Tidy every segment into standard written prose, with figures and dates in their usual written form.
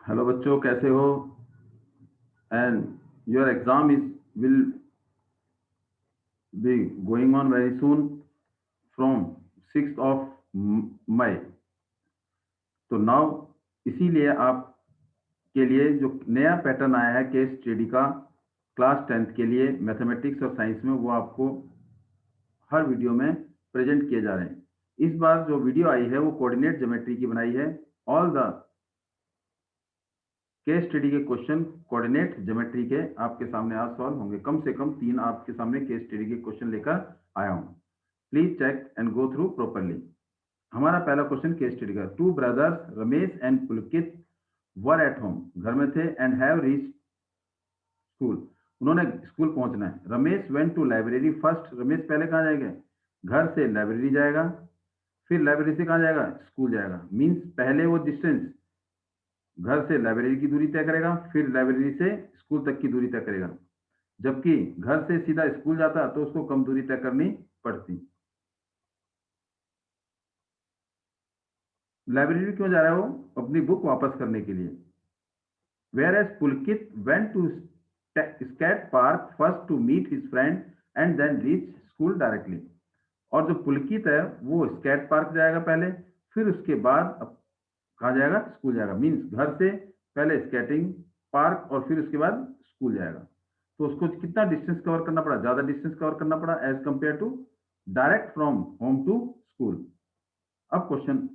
Hello बच्चों, कैसे हो? And your exam is will be going on very soon from 6 मई। तो नाउ इसीलिए आप के लिए जो नया पैटर्न आया है केस स्टडी का क्लास 10th के लिए मैथमेटिक्स और साइंस में, वो आपको हर वीडियो में प्रेजेंट किए जा रहे हैं। इस बार जो वीडियो आई है वो कोऑर्डिनेट ज्योमेट्री की बनाई है। ऑल द केस स्टडी के क्वेश्चन कोऑर्डिनेट ज्योमेट्री के आपके सामने आज सॉल्व होंगे। कम से कम 3 आपके सामने केस स्टडी के क्वेश्चन लेकर आया हूं। Please check and go through properly. हमारा पहला क्वेश्चन केस स्टडी का। Two brothers Ramesh and Pulkit were at home, घर में थे, एंड हैव रीच स्कूल, उन्होंने स्कूल पहुंचना है। Ramesh went to library first, Ramesh पहले कहाँ जाएगा? घर से लाइब्रेरी जाएगा, फिर लाइब्रेरी से कहाँ जाएगा? स्कूल जाएगा। मीन्स पहले वो डिस्टेंस घर से लाइब्रेरी की दूरी तय करेगा, फिर लाइब्रेरी से स्कूल तक की दूरी तय करेगा। जबकि घर से सीधा स्कूल जाता तो उसको कम दूरी तय करनी पड़ती। लाइब्रेरी क्यों जा रहा है वो? अपनी बुक वापस करने के लिए। Whereas Pulkit went to skate park first to meet his friend and then reach school directly. और जो पुलकित है वो स्केट पार्क जाएगा पहले, फिर उसके बाद कहाँ जाएगा? स्कूल जाएगा। मीन्स घर से पहले स्केटिंग पार्क और फिर उसके बाद स्कूल जाएगा। तो उसको कितना डिस्टेंस कवर करना पड़ा? ज्यादा डिस्टेंस कवर करना पड़ा as compare to direct from home to school. अब question,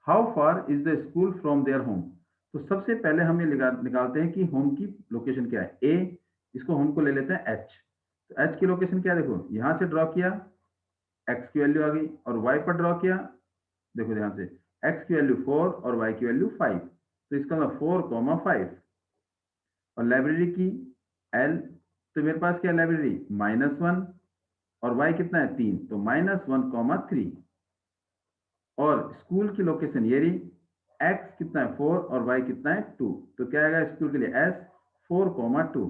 how far is the school from their home? तो सबसे पहले हम ये निकालते हैं कि होम की लोकेशन क्या है। ए, इसको होम को ले लेते हैं एच। तो एच की लोकेशन क्या है? देखो यहां से ड्रॉ किया, एक्स की वैल्यू आ गई, और वाई पर ड्रॉ किया, देखो ध्यान से, एक्स की वैल्यू 4 और वाई की वैल्यू 5। तो इसका मतलब 4,5। और लाइब्रेरी की एल, तो मेरे पास क्या है? लाइब्रेरी -1, और वाई कितना है? 3, तो -1,3। और स्कूल की लोकेशन ये रही, एक्स कितना है? 4 और वाई कितना है? 2। तो क्या आएगा स्कूल के लिए? एस 4,2।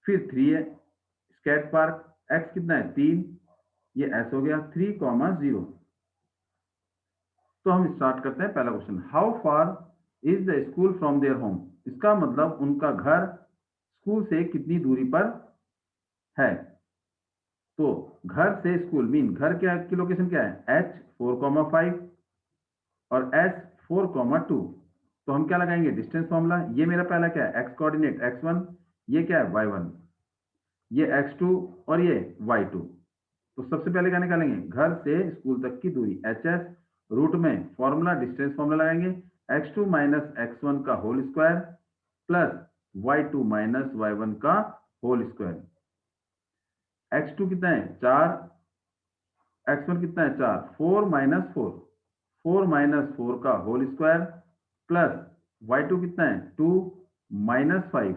फिर 3 है स्केट पार्क, एक्स कितना है? 3, ये एस हो गया 3,0। तो हम स्टार्ट करते हैं पहला question. How far is the school from their home? इसका मतलब उनका घर स्कूल से कितनी दूरी पर है। तो घर से स्कूल मीन घर क्या की लोकेशन क्या है? एच 4,5 और एस 4,2। तो हम क्या लगाएंगे? Distance formula. ये मेरा पहला क्या है? एक्स कोऑर्डिनेट x1, ये क्या है? y1, ये x2 और ये y2। तो सबसे पहले क्या निकालेंगे? घर से स्कूल तक की दूरी एच एस, रूट में फॉर्मूला डिस्टेंस फॉर्मूला लगाएंगे, x2 माइनस x1 का whole square plus y2 minus y1 का होल स्क्वायर। x2 कितना है? 4, x1 कितना है? 4, 4 माइनस 4, 4 माइनस 4 का होल स्क्वायर प्लस y2 कितना है? 2 माइनस 5,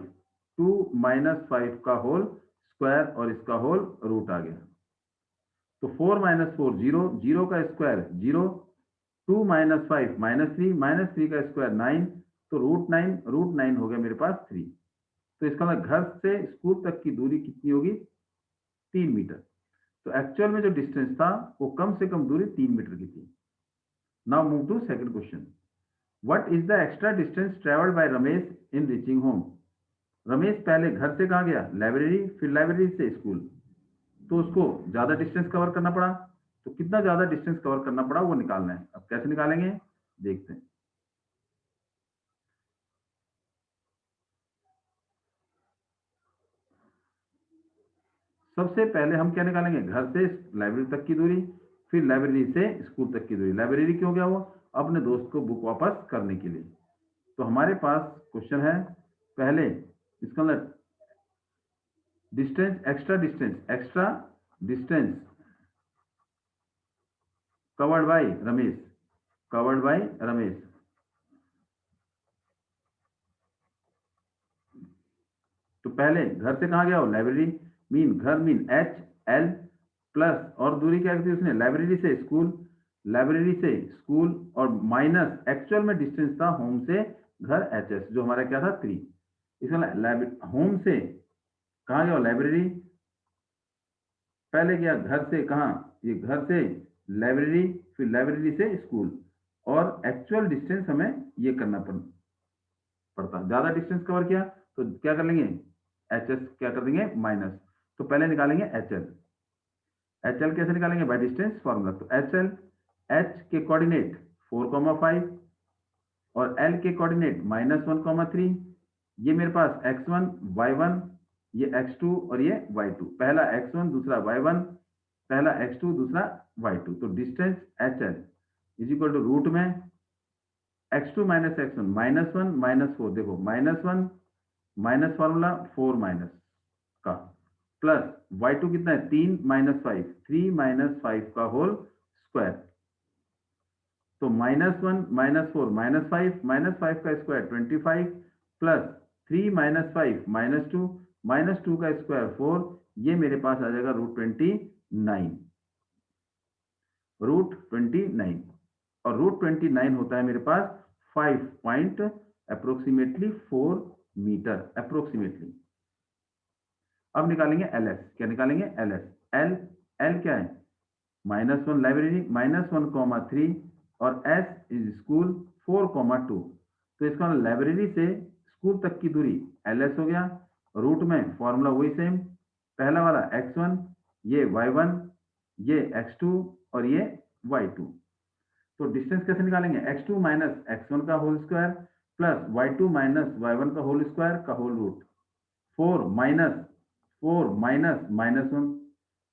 2 माइनस 5 का होल स्क्वायर, और इसका होल रूट आ गया। तो 4 माइनस 4 जीरो, जीरो का स्क्वायर जीरो, 2 माइनस 5 -3, -3 का स्क्वायर 9। तो रूट नाइन हो गया मेरे पास 3। तो इसका मतलब घर से स्कूल तक की दूरी कितनी होगी? 3 मीटर। तो एक्चुअल में जो डिस्टेंस था वो कम से कम दूरी 3 मीटर की थी। Now move to second question. What is the extra distance travelled by Ramesh in reaching home? Ramesh पहले घर से कहाँ गया? लाइब्रेरी, फिर लाइब्रेरी से स्कूल। तो उसको ज्यादा डिस्टेंस कवर करना पड़ा। तो कितना ज्यादा डिस्टेंस कवर करना पड़ा वो निकालना है। अब कैसे निकालेंगे देखते हैं। सबसे पहले हम क्या निकालेंगे? घर से लाइब्रेरी तक की दूरी, फिर लाइब्रेरी से स्कूल तक की दूरी। लाइब्रेरी क्यों गया वो? अपने दोस्त को बुक वापस करने के लिए। तो हमारे पास क्वेश्चन है पहले, इसका मतलब distance, extra distance covered by Ramesh, covered by Ramesh. तो पहले घर से कहाँ गया हो? लाइब्रेरी। मीन घर मीन एच एल प्लस, और दूरी क्या की उसने? लाइब्रेरी से स्कूल, लाइब्रेरी से स्कूल, और माइनस एक्चुअल में डिस्टेंस था होम से घर एच एस, जो हमारा क्या था? 3। इसमें होम से कहाँ गया? लाइब्रेरी। पहले गया घर से कहाँ? ये घर से लाइब्रेरी, फिर लाइब्रेरी से स्कूल, और एक्चुअल डिस्टेंस हमें ये करना पड़ा। पड़ता। ज्यादा डिस्टेंस कवर किया तो क्या कर लेंगे, एच एस क्या कर देंगे माइनस। तो पहले निकालेंगे एच एल। एच एल कैसे निकालेंगे, बाय डिस्टेंस फॉर्मूला। तो एच एल, एच के कोऑर्डिनेट 4,5 और एल के कोऑर्डिनेट -1,3। ये मेरे पास x1 y1, ये x2 और ये y2। पहला x1 दूसरा y1, पहला x2 दूसरा y2। तो distance H L is equal to root में x2 माइनस x1 -1 -4, देखो -1 माइनस फॉर्मूला 4 माइनस का, प्लस y2 कितना है 3 -5, 3 -5 का होल स्क्वायर। तो -1 -4 -5 का स्क्वायर 25, प्लस 3 -5 -2 का स्क्वायर 4। ये मेरे पास आ जाएगा √29, √29। और √29 होता है मेरे पास 5 पॉइंट अप्रोक्सीमेटली 4 मीटर अप्रोक्सीमेटली। अब निकालेंगे एल एस। क्या निकालेंगे, एल एस। एल एल क्या है, -1 लाइब्रेरी -1,3 और एस इज स्कूल 4,2। तो इसका लाइब्रेरी से स्कूल तक की दूरी एल एस हो गया। रूट में फॉर्मूला वही सेम, पहला वाला x1, ये y1, ये x2 और ये y2। तो डिस्टेंस कैसे निकालेंगे, x2 माइनस x1 का whole square plus y2 minus y1 का होल स्क्वायर का whole root. 4 minus -1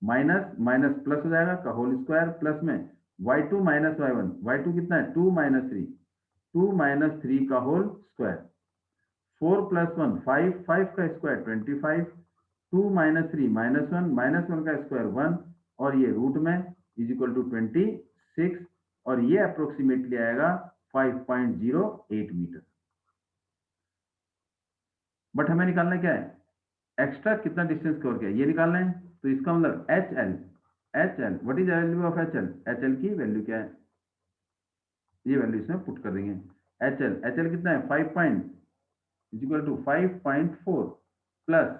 minus minus plus हो जाएगा का होल स्क्वायर, प्लस में y2 माइनस y1, y2 कितना है 2 माइनस 3, 2 माइनस 3 का होल स्क्वायर। 4 प्लस 1 5, 5 का स्क्वायर 25, 2 माइनस 3 -1, -1 का स्क्वायर 1 और ये रूट में इज इक्वल टू 26 और ये अप्रोक्सीमेटली आएगा 5.08 मीटर। बट हमें निकालना क्या है, एक्स्ट्रा कितना डिस्टेंस कवर किया ये निकालना है। तो इसका मतलब H L, what is value of H L, H L की वैल्यू क्या है, ये वैल्यू इसमें पुट कर देंगे। एच एल कितना है 5 point is equal to 5.4 plus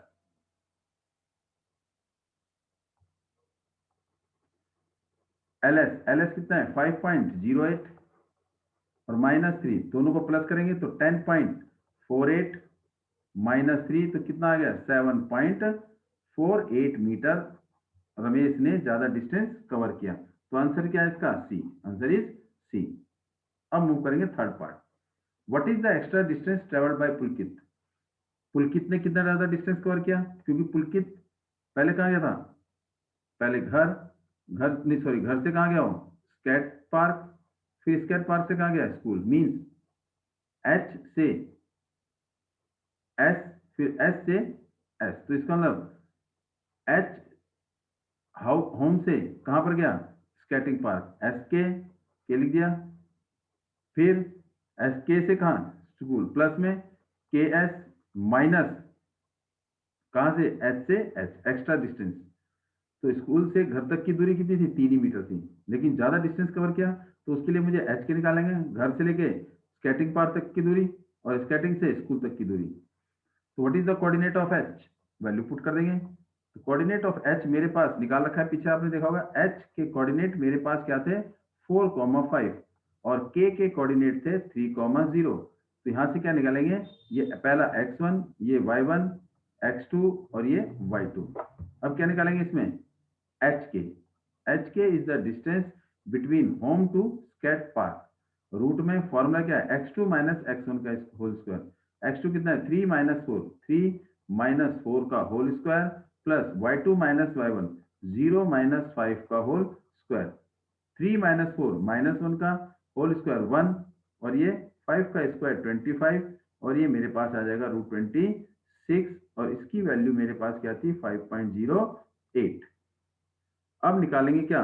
L S कितना है 5.08 और -3 दोनों को प्लस करेंगे तो 10.48 -3 तो कितना आ गया 7.48 मीटर। रमेश ने ज्यादा डिस्टेंस कवर किया। तो आंसर क्या है इसका, सी। आंसर इज सी। अब मूव करेंगे third part. What is the extra distance travelled by Pulkit. Pulkit ने कितना ज्यादा डिस्टेंस कवर किया, क्योंकि पुलकित पहले कहाँ गया था, पहले घर घर नहीं सॉरी घर से कहाँ गया हो, स्केट पार्क, फिर स्केट पार्क से कहाँ गया स्कूल। मीन्स एच से एस, फिर एस से एस। तो इसका मतलब एच होम से कहां पर गया, स्केटिंग पार्क, के लिख दिया। फिर एस के से कहा स्कूल, प्लस में के एस माइनस कहां से एच से एच, एक्स्ट्रा डिस्टेंस। तो स्कूल से घर तक की दूरी कितनी थी 3 ही मीटर थी, लेकिन ज्यादा डिस्टेंस कवर किया तो उसके लिए मुझे एच के निकालेंगे, घर से लेके स्केटिंग पार्क तक की दूरी और स्केटिंग से स्कूल तक की दूरी। तो what is the coordinate of H, value put कर देंगे। तो कोऑर्डिनेट ऑफ एच मेरे पास निकाल रखा है, पीछे आपने देखा होगा एच के कोऑर्डिनेट मेरे पास क्या थे 4,5 और के कोऑर्डिनेट थे 3,0। तो यहां से क्या निकालेंगे, ये पहला x1, ये y1, x2 और ये y2। अब क्या निकालेंगे इसमें, H K is the distance between home to skate park. Root में फॉर्मूला क्या है, x2 माइनस x1 का होल स्क्वायर। x2 कितना है 3 माइनस 4, 3 माइनस 4 का whole square plus y2 minus y1, 0 minus 5 का होल स्क्वायर। 3 माइनस 4 -1 का होल स्क्वायर 1 और ये 5 का स्क्वायर 25 और ये मेरे पास आ जाएगा √26 और इसकी वैल्यू मेरे पास क्या थी 5.08। अब निकालेंगे क्या,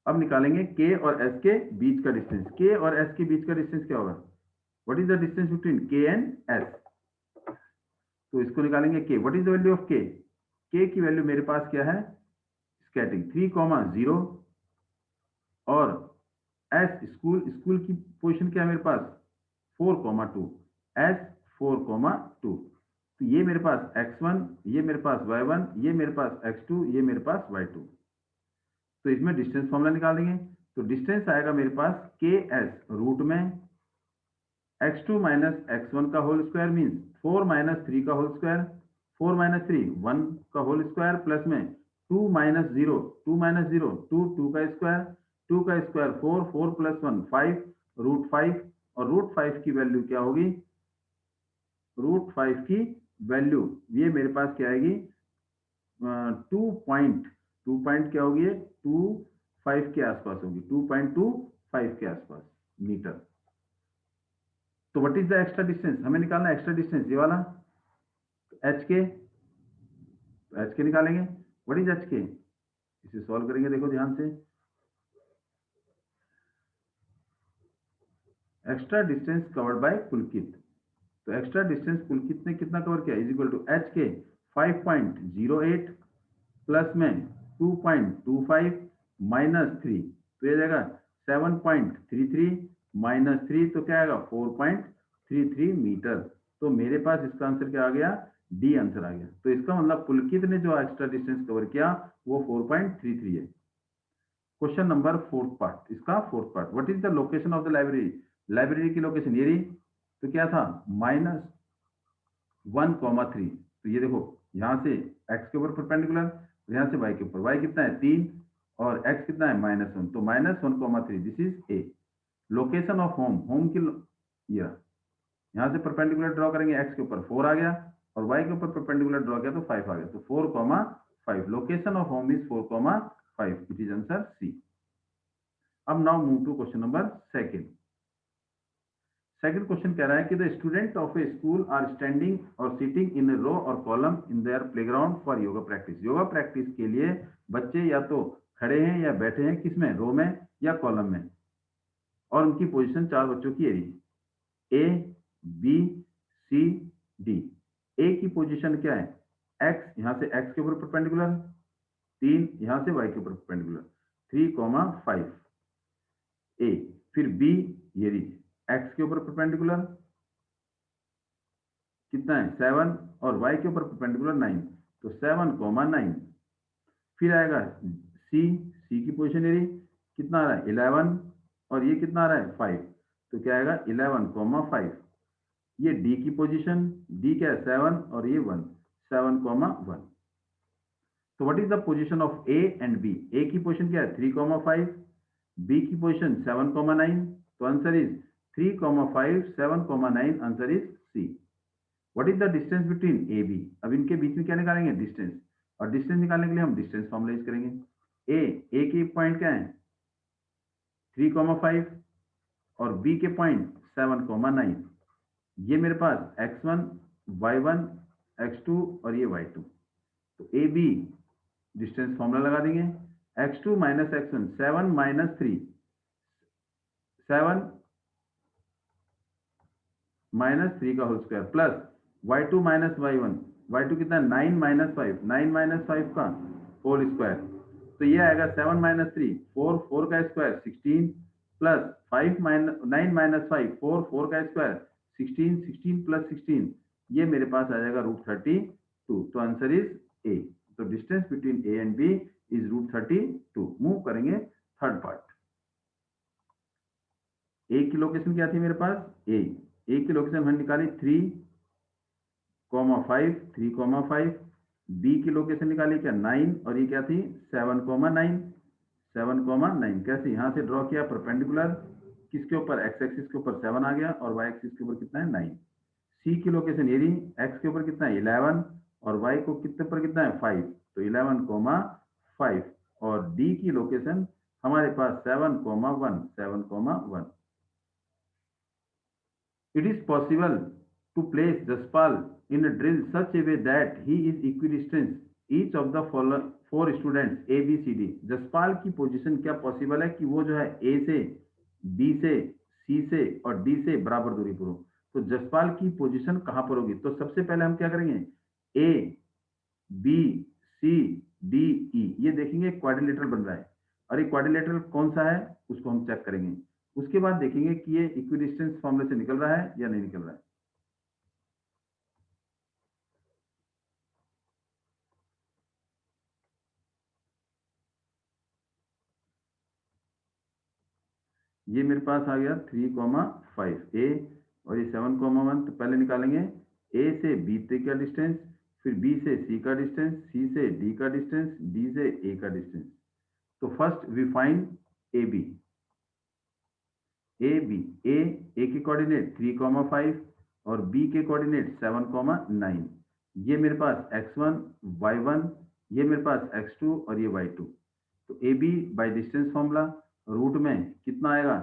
अब निकालेंगे के और एस के बीच का डिस्टेंस। के और एस के बीच का डिस्टेंस क्या होगा, what is the distance between के एंड एस। तो इसको निकालेंगे के, what is the value of के की वैल्यू मेरे पास क्या है, स्केटिंग 3,0 और एस स्कूल की पोजीशन क्या है मेरे पास 4,2, एस 4,2। तो ये मेरे पास x1, ये मेरे पास y1, ये मेरे पास x2, ये मेरे पास y2। तो इसमें डिस्टेंस फॉर्मूला निकाल देंगे। तो डिस्टेंस आएगा मेरे पास के एस रूट में x2 माइनस x1 का होल स्क्वायर मीन्स 4 माइनस 3 का होल स्क्वायर, 4 माइनस 3 1 का होल स्क्वायर प्लस में 2 माइनस 0 2 माइनस 0 2 2 का स्क्वायर, 2 का स्क्वायर 4 4 प्लस 1 5 रूट 5 और रूट 5 की वैल्यू क्या होगी, रूट 5 की वैल्यू ये मेरे पास क्या आएगी, 2 पॉइंट क्या होगी, 2 5 के आसपास होगी, 2.25 के आसपास मीटर। तो what is the extra distance, हमें निकालना है एक्स्ट्रा डिस्टेंस ये वाला एच के, तो एच के निकालेंगे। व्हाट इज एच के, इसे सॉल्व करेंगे, देखो ध्यान से। एक्स्ट्रा डिस्टेंस कवर्ड बाय पुलकित, तो एक्स्ट्रा डिस्टेंस पुलकित ने कितना कवर किया, इज इक्वल टू एच के 5.08 प्लस में 2.25 माइनस 3, तो ये जाएगा 7.33 माइनस 3, तो क्या आएगा 4.33 मीटर। तो मेरे पास इसका आंसर क्या आ गया, डी आंसर आ गया। तो इसका मतलब पुलकित ने जो एक्स्ट्रा डिस्टेंस कवर किया वो 4.33 है। क्वेश्चन नंबर फोर्थ पार्ट, इसका fourth part, what is the location of the library, library की लोकेशन ये रही, तो क्या था -1,3, तो ये देखो यहाँ से x के ऊपर परपेंडिकुलर, यहाँ से y के ऊपर, y कितना है 3 और x कितना है -1, तो -1,3, this is a. Location of home, home की यहाँ से परपेंडिकुलर ड्रॉ करेंगे, x के ऊपर 4 आ गया और y के ऊपर परपेंडिकुलर ड्रॉ किया तो 5 आ गया, तो 4,5, location of home is 4,5, it is answer C. अब now move to question number second. Second question कह रहा है कि the student of a school are standing और सिटिंग इन रो और column in their playground for yoga practice, yoga practice के लिए बच्चे या तो खड़े हैं या बैठे हैं, किसमें, रो में या कॉलम में, और उनकी पोजीशन चार बच्चों की एरी, ए बी सी डी। ए की पोजीशन क्या है, एक्स, यहाँ से एक्स के ऊपर परपेंडिकुलर 3, यहाँ से वाई के ऊपर परपेंडिकुलर 3,5 ए, फिर बी ये एक्स के ऊपर परपेंडिकुलर कितना है 7 और वाई के ऊपर परपेंडिकुलर 9, तो 7,9, फिर आएगा सी, सी की पोजीशन एरी कितना आ रहा है 11 और ये कितना आ रहा है 5, तो क्या आएगा 11,5। ये डी की पोजीशन, डी क्या है 7 और ये 1, 7,1। तो what is the position of A and B, A की पोजीशन क्या है 3,5, बी की पोजीशन 7,9, तो answer is 3,5 7,9, answer is C. What is the distance between A B, अब इनके बीच में क्या निकालेंगे, डिस्टेंस, और डिस्टेंस निकालने के लिए हम डिस्टेंस फॉर्मूला यूज करेंगे। ए के पॉइंट क्या है 3,5 और बी के पॉइंट 7,9, ये मेरे पास x1 y1 x2 और ये y2, तो ए बी डिस्टेंस फॉर्मूला लगा देंगे, x2 minus x1 7 minus 3, 7 minus 3 का whole square plus y2 minus y1, y2 कितना 9 माइनस 5, 9 माइनस 5 का होल स्क्वायर, तो ये आएगा 7 माइनस 3 4, 4 का स्क्वायर 16 प्लस 5 माइनस 9 माइनस 5 4, 4 का स्क्वायर 16, 16 प्लस 16, ये मेरे पास आ जाएगा √32, तो आंसर इज ए। तो distance between A and B is √32। Move करेंगे थर्ड पार्ट। ए की लोकेशन क्या थी मेरे पास, ए की लोकेशन हमने निकाली 3,5 3,5, बी की लोकेशन निकाली क्या 9 और ये क्या थी 7,9, 7,9 कैसे, यहाँ से ड्रॉ किया परपेंडिकुलर, किसके ऊपर, एक्स एक्सिस के ऊपर 7 आ गया और वाई एक्सिस के ऊपर कितना है 9। सी की लोकेशन ये रही, एक्स के ऊपर कितना है 11 और वाई को कितने पर कितना है 5, तो 11,5, और डी की लोकेशन हमारे पास 7,1, 7,1। It is possible to place Jaspal in a drill such a way that he is equidistant each of the four students A, B, C, D। Jaspal की पोजीशन क्या पॉसिबल है कि वो जो है A से, B से, C से और D से बराबर दूरी पर हो। तो जसपाल की पोजीशन कहां पर होगी, तो सबसे पहले हम क्या करेंगे, A, B, C, D, E, ये देखेंगे क्वाड्रिलेटरल बन रहा है, और ये क्वाड्रिलेटरल कौन सा है उसको हम चेक करेंगे। उसके बाद देखेंगे कि ये इक्विडिस्टेंस फॉर्मूले से निकल रहा है या नहीं निकल रहा है। ये मेरे पास आ गया 3,5 ए, और ये 7,1 तो पहले निकालेंगे ए से बी तक का डिस्टेंस, फिर बी से सी का डिस्टेंस, सी से डी का डिस्टेंस, डी से ए का डिस्टेंस। तो first we find A B. A B, A के कोऑर्डिनेट 3,5 और बी के कोऑर्डिनेट 7,9। ये मेरे पास x1 y1, ये मेरे पास x2 और ये y2। तो A B by distance formula root में कितना आएगा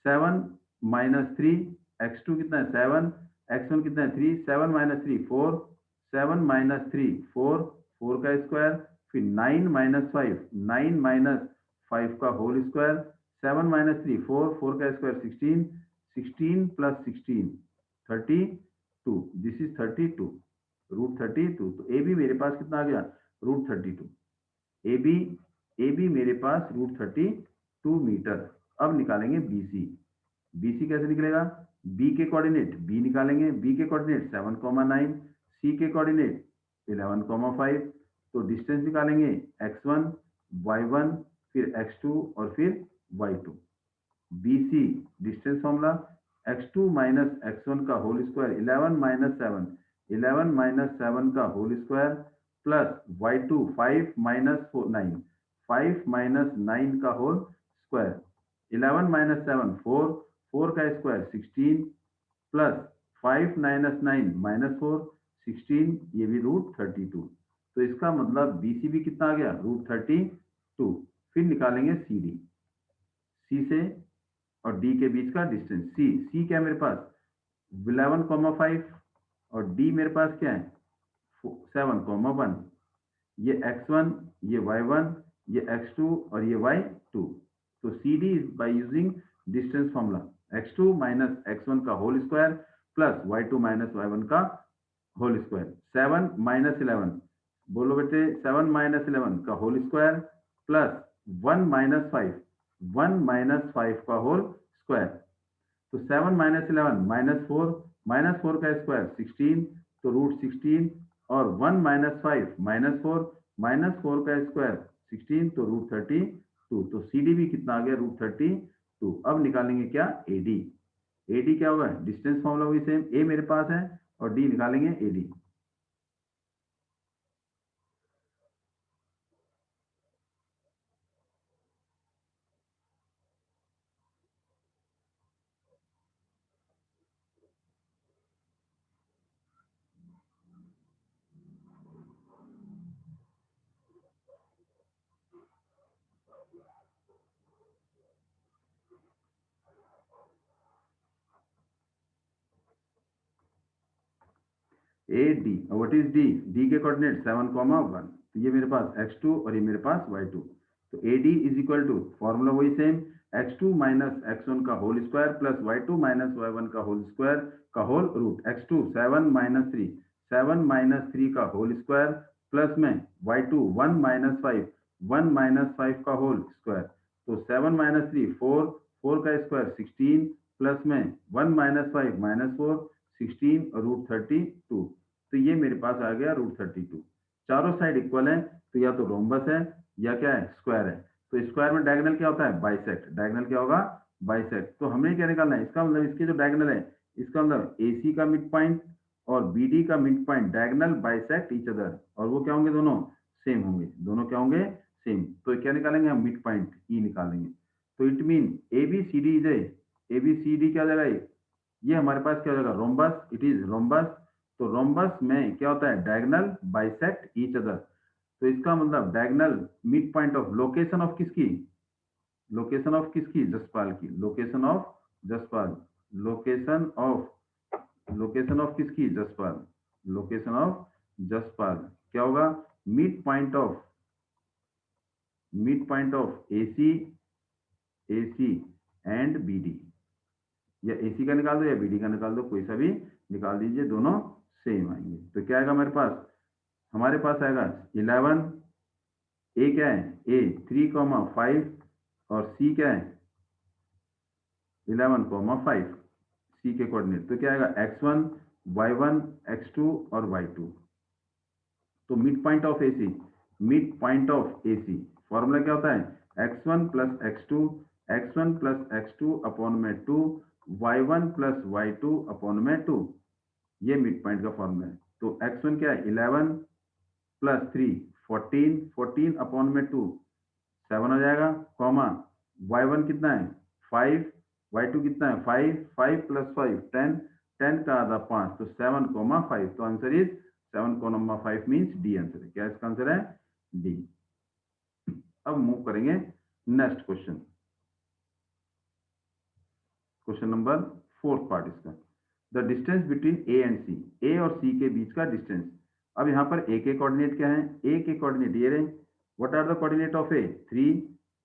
7 माइनस 3, x2 कितना है 7, x1 कितना है 3, 7 माइनस 3 4, 7 माइनस 3 4, 4 का स्क्वायर, फिर 9 माइनस 5, 9 माइनस 5 का होल स्क्वायर, 7 माइनस 3 4, 4 का square 16, 16 plus 16 32, this is 32, root 32। तो ए बी मेरे पास कितना आ गया रूट 32। ए बी मेरे पास रूट 32 मीटर। अब निकालेंगे बी सी। बी सी कैसे निकलेगा, बी के कोऑर्डिनेट बी निकालेंगे, बी के कोऑर्डिनेट 7,9, सी के कोऑर्डिनेट 11,5। तो डिस्टेंस निकालेंगे x1 y1 फिर x2 और फिर y2। B C distance formula x2 minus x1 का होल स्क्वायर 11 माइनस 7, 11 माइनस 7 का whole square plus y2 5 minus 9, 5 minus 9 का होल स्क्वायर, 11 माइनस 7 4, 4 का स्क्वायर 16 प्लस 5 माइनस 9 माइनस 4 16, ये भी रूट 32। तो इसका मतलब बी सी भी कितना आ गया रूट 32। फिर निकालेंगे सी डी। सी से और डी के बीच का डिस्टेंस, सी क्या है मेरे पास 11,5 और डी मेरे पास क्या है 7,1। ये x1, ये y1, ये x2 और ये y2। तो C D is by using distance formula x2 minus x1 का whole square plus y2 minus y1 का होल स्क्वायर। 7 माइनस 11, बोलो बेटे 7 माइनस 11 का whole square plus 1 minus 5, 1 minus 5 का होल स्क्वायर। तो 7 माइनस 11 माइनस 4 का स्क्वायर 16, तो रूट 16 और 1 माइनस 5 माइनस 4 का स्क्वायर 16, तो रूट 32। तो सी डी भी कितना आ गया रूट 32। अब निकालेंगे क्या ए डी। ए डी क्या होगा डिस्टेंस फॉर्मूला वही सेम, ए मेरे पास है और डी निकालेंगे A D. A D, what is D, D के कोऑर्डिनेट 7,1। तो ये मेरे पास x2 और ये मेरे पास y2। तो A D is equal to formula वही सेम x2 माइनस x1 का whole square plus y2 minus y1 का होल स्क्वायर का whole root x2 7 minus 3, 7 minus 3 का होल स्क्वायर प्लस में y2 1 माइनस 5, 1 माइनस 5 का होल स्क्वायर। तो 7 minus 3 4, 4 का square 16 plus में 1 माइनस 5 माइनस 4 16 और रूट 32। तो ये मेरे पास आ गया रूट 32। चारों साइड इक्वल है तो या तो रोम्बस है या क्या है स्क्वायर है। तो स्क्वायर में डायगोनल क्या होता है बाइसेक्ट, डायगोनल क्या होगा बाइसेक्ट। तो हमें क्या निकालना है इसका मतलब इसके जो डायगोनल है इसका मतलब ए सी का मिड पॉइंट और बी डी का mid point diagonal bisect each other, और वो क्या होंगे दोनों सेम होंगे, दोनों क्या होंगे सेम। तो क्या निकालेंगे हम मिड पॉइंट ई निकालेंगे। तो it mean A B C D is A B C D क्या हो जाएगा ये हमारे पास क्या हो जाएगा रोम्बस, इट इज रोम्बस। तो रोम्बस में क्या होता है डायगोनल बाइसेक्ट ईच अदर। तो इसका मतलब diagonal mid point of location of किसकी, लोकेशन ऑफ किसकी जसपाल की, location of Jaspal, location of किसकी जसपाल, लोकेशन ऑफ जसपाल क्या होगा mid point of A C and B D. या एसी का निकाल दो या बीडी का निकाल दो, कोई सा भी निकाल दीजिए, दोनों सेम आएंगे। तो क्या आएगा हमारे पास आएगा 11, ए क्या है ए 3,5 और सी क्या है 11,5 सी के कोऑर्डिनेट। तो क्या आएगा x1 y1 x2 और y2। तो mid point of AC, mid point of AC formula क्या होता है x1 प्लस x2 अपॉन में 2 y1 प्लस y2 अपॉन में 2, ये मिड पॉइंट का फॉर्मूला है। तो x1 क्या है 11 प्लस 3 14, 14 अपॉन में 2 7 हो जाएगा, कॉमा y1 कितना है 5, y2 कितना है 5, 5 प्लस 5 10, 10 का आधा 5, तो 7 कॉमा 5, तो answer is 7 comma 5 means D answer है। क्या इसका आंसर है डी। अब मूव करेंगे next question, question number 4th part इसका, the distance between A and C, A और सी के बीच का डिस्टेंस। अब यहाँ पर ए के कोऑर्डिनेट क्या है, ए के कोऑर्डिनेट ये रहे, what are the coordinate of A 3,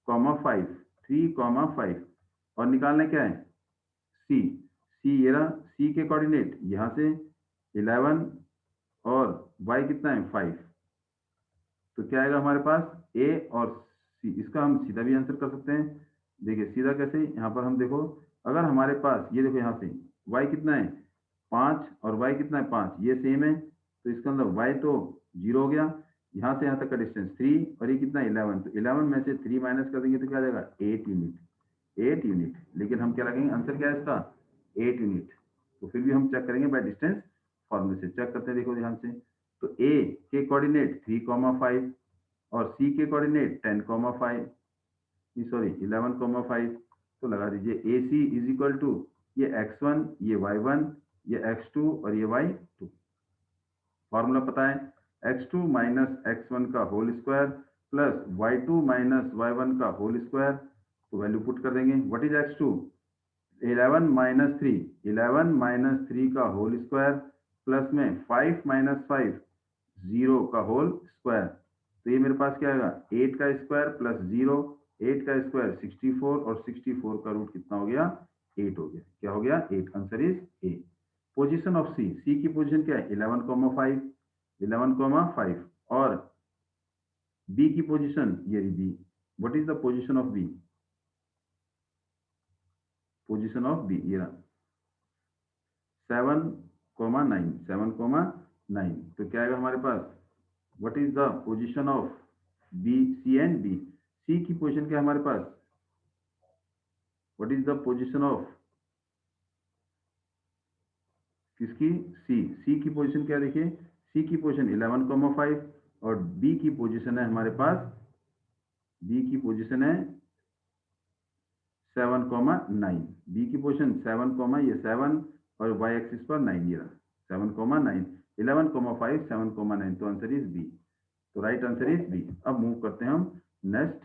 5, 3, 5, और निकालना क्या है सी, सी ये रहा, सी के कोऑर्डिनेट यहाँ से 11 और y कितना है 5, तो क्या आएगा हमारे पास ए और सी। इसका हम सीधा भी आंसर कर सकते हैं। देखिए सीधा कैसे, यहाँ पर हम देखो, अगर हमारे पास ये देखो यहाँ से y कितना है 5 और y कितना है 5, ये सेम है, तो इसका मतलब y तो 0 हो गया, यहाँ से यहाँ तक का डिस्टेंस 3 और ये कितना है 11, तो 11 में से 3 माइनस कर देंगे तो क्या आ जाएगा 8 यूनिट, 8 यूनिट। लेकिन हम क्या लगेंगे, आंसर क्या है इसका 8 यूनिट। तो फिर भी हम चेक करेंगे बाय डिस्टेंस फॉर्मूले से, चेक करते हैं देखो ध्यान से। तो ए के कोऑर्डिनेट 3, 5 और सी के कोऑर्डिनेट 10, 5, सॉरी 11, 5, तो लगा दीजिए ए सी इज इक्वल टू ये x1, ये y1, ये x2 और ये y2। फॉर्मूला पता है, x2 माइनस x1 का whole square plus y2 minus y1 का होल स्क्वायर, तो वैल्यू पुट कर देंगे। What is x2 11 minus 3, 11 minus 3 का होल स्क्वायर प्लस में 5 माइनस 5 0 का होल स्क्वायर, तो ये मेरे पास क्या आएगा 8 का स्क्वायर प्लस 0, 8 का स्क्वायर 64 और 64 का रूट कितना हो गया 8 हो गया। क्या हो गया 8, answer is A. Position of C, C की पोजीशन क्या है 11, 5, 11, 5, और बी की पोजीशन ये रही B. What is the position of B, position of B ये रहा 7, 9, 7, 9, तो क्या आएगा हमारे पास, what is the position of B, C and B. C की पोजीशन क्या है हमारे पास, what is the position of किसकी सी, सी की पोजीशन क्या देखिए, सी की पोजीशन 11, 5 और बी की पोजीशन है हमारे पास, बी की पोजीशन है 7, 9, बी की पोजीशन 7, ये 7 और y एक्सिस पर 9 ये रहा 7, 9, 11, 5, 7, 9, तो आंसर इज बी। तो राइट आंसर इज बी। अब मूव करते हैं हम नेक्स्ट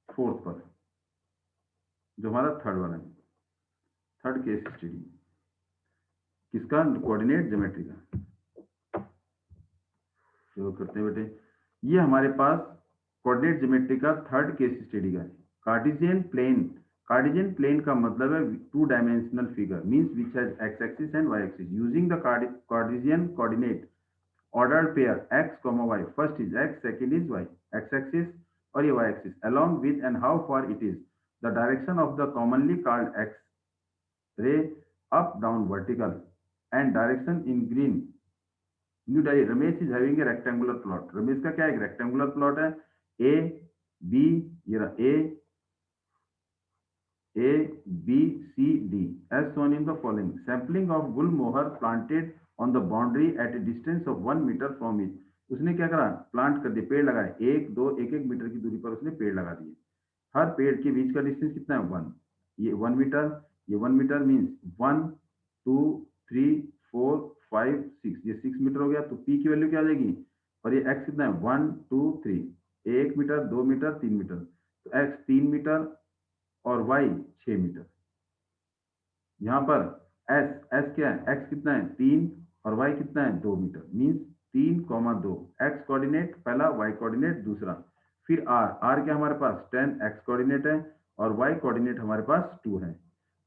4th पर, जो हमारा थर्ड वाला है, थर्ड केस स्टडी किसका, कोऑर्डिनेट ज्योमेट्री का। शुरू करते हैं बेटे, ये हमारे पास कोऑर्डिनेट ज्योमेट्री का थर्ड केस स्टडी का है। कार्टेशियन प्लेन, कार्टेशियन प्लेन का मतलब है two dimensional figure means which has X axis and Y axis using the Cartesian coordinate ordered pair x, y, first is x, second is y, x axis और ये y axis along with and how far it is the direction of the commonly called x ray up down vertical and direction in green new diary. Ramesh is having a rectangular plot, Ramesh का क्या है rectangular plot है, ए B ये रहा A B C D as shown in the following, sampling of गुल मोहर planted on the boundary at a distance of 1 meter from it। उसने क्या करा, प्लांट कर दिए, पेड़ लगाए, 1, 2, 1 मीटर की दूरी पर उसने पेड़ लगा दिए। हर पेड़ के बीच का डिस्टेंस कितना है 1, ये 1 मीटर, ये 1 मीटर मीन्स 1, 2, 3, 4, 5, 6, ये 6 मीटर हो गया। तो पी की वैल्यू क्या आ जाएगी, और ये एक्स कितना है 1, 2, 3, 1 मीटर, 2 मीटर, 3 मीटर, तो एक्स 3 मीटर और y 6 मीटर। यहाँ पर s क्या है, x कितना है 3 और y कितना है 2 मीटर मीन्स 3, 2, x कोऑर्डिनेट पहला, y कोऑर्डिनेट दूसरा, फिर r क्या हमारे पास 10 x कोऑर्डिनेट है और y कोऑर्डिनेट हमारे पास 2 है।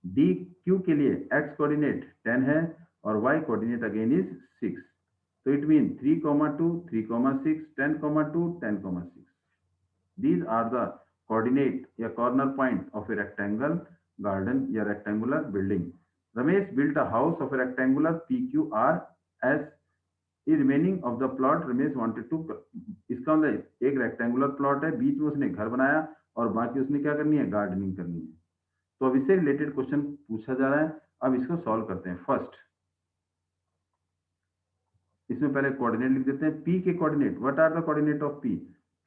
d q के लिए x कोऑर्डिनेट 10 है और y कोऑर्डिनेट अगेन इज 6, तो it mean 3, 2, 3, 6, 10, 2, 10, 6। These are the coordinate या corner point of a rectangle garden या rectangular building. Ramesh built a house of a rectangular PQR as the remaining of the plot Ramesh wanted to, इसका मतलब एक rectangular plot है, बीच में उसने घर बनाया और बाकी उसने क्या करनी है, गार्डनिंग करनी है। तो अब इससे रिलेटेड क्वेश्चन पूछा जा रहा है, अब इसको सॉल्व करते हैं। फर्स्ट इसमें पहले कोऑर्डिनेट लिख देते हैं। पी के coordinate, what are the coordinate of P,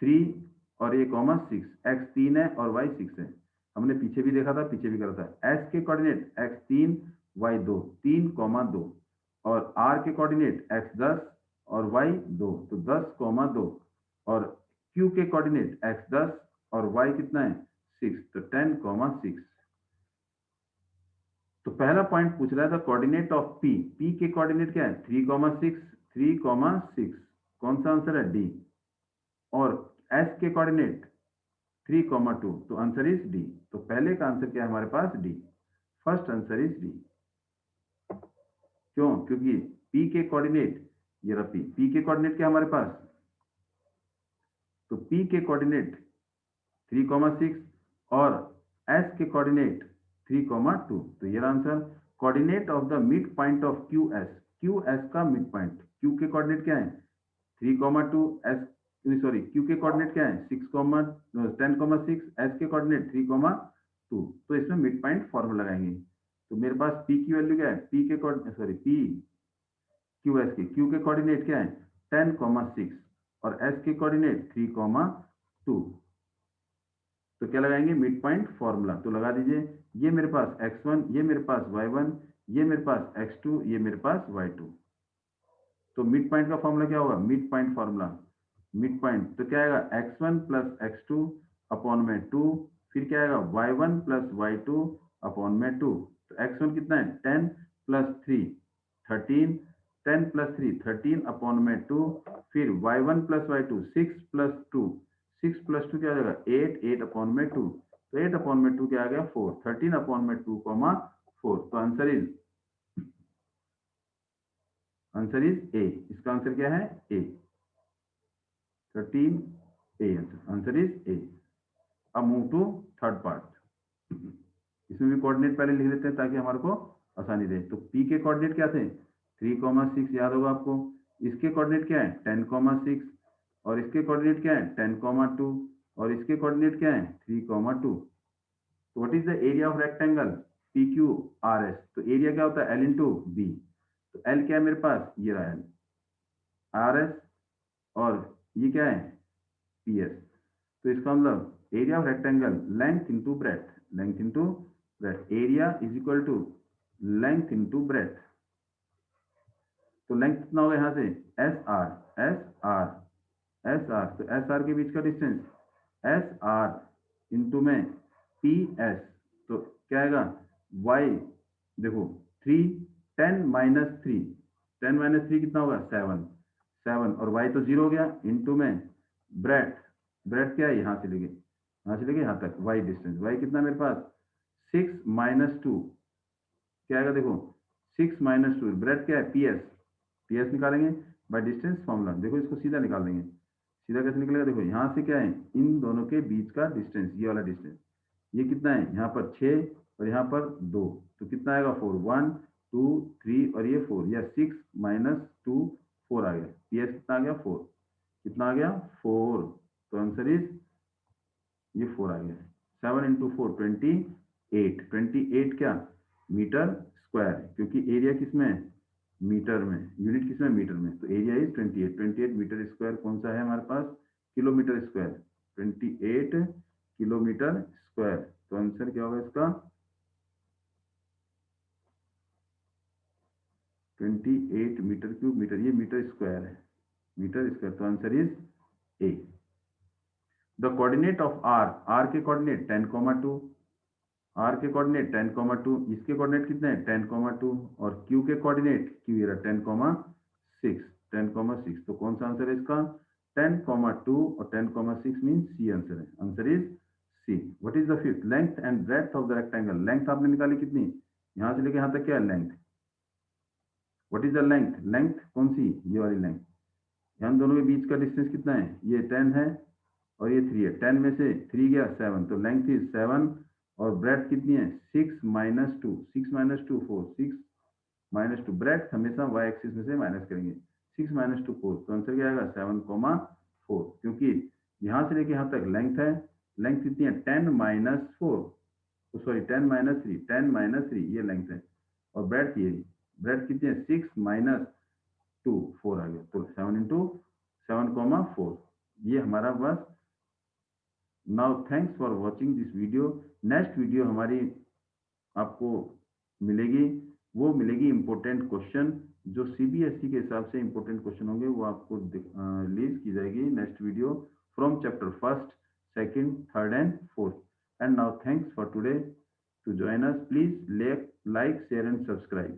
3 और ये कॉमा 6, एक्स 3 है और वाई 6 है। हमने पीछे भी देखा था, पीछे भी करा था। एस के कोऑर्डिनेट एक्स 3 वाई 2, 3 कॉमा 2, और आर के कोऑर्डिनेट एक्स 10 और वाई 2, तो 10 कॉमा 2, और क्यू के कोऑर्डिनेट एक्स 10 और वाई कितना है 6, तो 10 कॉमा 6। तो पहला पॉइंट पूछ रहा था कोऑर्डिनेट ऑफ पी, पी के कोऑर्डिनेट क्या है 3,6, 3,6, कौन सा आंसर है डी। और एस के कोऑर्डिनेट 3,2, तो आंसर इज डी। तो पहले का आंसर क्या है हमारे पास, D. First answer is D. क्यों, क्योंकि पी के कोऑर्डिनेट, ये रहा पी, पी के कोऑर्डिनेट क्या हमारे पास, तो पी के कोऑर्डिनेट 3,6 और एस के कोऑर्डिनेट 3,2, तो ये answer. Coordinate of the mid point of Q S, Q S का मिड पॉइंट, क्यू के कोऑर्डिनेट क्या है 3,2, एस सॉरी क्यू के कोऑर्डिनेट क्या है 10,6, एस के कोऑर्डिनेट 3,2, तो इसमें मिड पॉइंट फॉर्मूला लगाएंगे। तो मेरे पास पी की वैल्यू क्या है, पी के coordinate sorry P Q S के, क्यू के कोऑर्डिनेट क्या है 10,6 और एस के कोऑर्डिनेट 3,2, तो क्या लगाएंगे मिड पॉइंट फॉर्मूला। तो लगा दीजिए, ये मेरे पास x1, ये मेरे पास y1, ये मेरे पास x2, ये मेरे पास y2। तो मिड पॉइंट का फॉर्मूला क्या होगा, mid point formula, mid point तो क्या आएगा x1 प्लस x2 अपॉन में 2, फिर क्या आएगा y1 प्लस y2 अपॉन में 2। तो x1 कितना है 10 प्लस 3 13, 10 प्लस 3 13 अपॉन में 2, फिर y1 plus y2 6 plus 2, 6 plus 2 क्या हो जाएगा 8, 8 अपॉन में 2, तो 8 अपॉन में 2 क्या आ गया 4, 13 अपॉन में 2 कॉमा 4। तो आंसर इज ए। इसका आंसर क्या है ए, 13 ए, आंसर इज ए। अब मूव टू थर्ड पार्ट। इसमें भी कोऑर्डिनेट पहले लिख लेते हैं ताकि हमारे को आसानी रहे। तो पी के कोऑर्डिनेट क्या थे 3,6, याद होगा आपको। इसके कोऑर्डिनेट क्या है 10,6 और इसके कोऑर्डिनेट क्या है 10,2 और इसके कोऑर्डिनेट क्या है 3,2। तो what is the area of rectangle P Q R S, तो एरिया क्या होता है एल इंटू बी। तो एल क्या है मेरे पास, ये रहा एल, आर एस और ये क्या है पी एस। तो इसका मतलब area of rectangle length into breadth, length into breadth, area is equal to length into breadth. तो लेंथ कितना होगा यहाँ से S R, S R, S R, तो एस आर के बीच का डिस्टेंस एस आर इंटू में पी एस, तो क्या आएगा वाई, देखो 3, 10 माइनस 3, 10 माइनस 3 कितना होगा 7, 7 और वाई तो 0 हो गया इंटू में ब्रेथ, ब्रेथ क्या है यहाँ से लेके यहाँ तक वाई डिस्टेंस, वाई कितना मेरे पास 6 माइनस 2, क्या आएगा देखो 6 माइनस 2, ब्रेथ क्या है पी एस, पी एस निकालेंगे बाय डिस्टेंस फॉर्मूला। देखो इसको सीधा निकाल देंगे, सीधा कैसे निकलेगा, देखो यहाँ से क्या है इन दोनों के बीच का डिस्टेंस, ये वाला डिस्टेंस, ये कितना है यहाँ पर 6 और यहाँ पर 2, तो कितना आएगा 4, 1 2 3 और ये 4, या 6 माइनस 2 4 आ गया, पी एस कितना आ गया 4, कितना आ गया 4, तो आंसर इज ये 4 आ गया। 7 इंटू 4 28, 28 क्या मीटर स्क्वायर, क्योंकि एरिया किसमें है मीटर में, यूनिट किसमें मीटर में, तो एरिया इज 28, 28 मीटर स्क्वायर कौन सा है हमारे पास किलोमीटर स्क्वायर, 28 किलोमीटर स्क्वायर। तो आंसर क्या होगा इसका 28 मीटर क्यूब, मीटर ये मीटर स्क्वायर है, मीटर स्क्वायर, तो answer is A. The coordinate of R, R के कोऑर्डिनेट 10,2, आर के कोऑर्डिनेट 10,2, इसके कोऑर्डिनेट कितने हैं 10,2 और क्यू के कोऑर्डिनेट क्यू ये 10,6, 10,6, तो कौन सा आंसर है इसका 10,2 और 10,6 मीन सी आंसर है, answer is C. What is the fifth, length and breadth of the rectangle, length आपने निकाली कितनी यहाँ से लेके यहाँ तक क्या है length, what is the length, length कौन सी ये वाली लेंथ, यहाँ दोनों के बीच का डिस्टेंस कितना है ये 10 है और ये 3 है, 10 में से 3 गया 7, तो लेंथ इज 7 और ब्रेड्थ कितनी है 6 माइनस 2, 6 माइनस 2 4, 6 माइनस 2, ब्रेड्थ हमेशा वाई एक्सिस में से माइनस करेंगे, 6 माइनस 2 4, तो आंसर क्या आएगा 7,4, क्योंकि यहाँ से लेके यहाँ तक लेंथ है लेंथ कितनी है 10 माइनस 4, सॉरी 10 माइनस 3, 10 माइनस 3 ये लेंथ है। और ब्रेड ये ब्रेड कितनी है 6 माइनस 2, 4 आ गया, तो 7 इंटू 7,4 ये हमारा बस। Now thanks for watching this video. Next video हमारी आपको मिलेगी, वो मिलेगी इंपॉर्टेंट क्वेश्चन, जो सीबीएसई के हिसाब से इंपॉर्टेंट क्वेश्चन होंगे, वो आपको रिलीज की जाएगी next video from chapter first, second, third and fourth. And now thanks for today to join us. Please like, share and subscribe.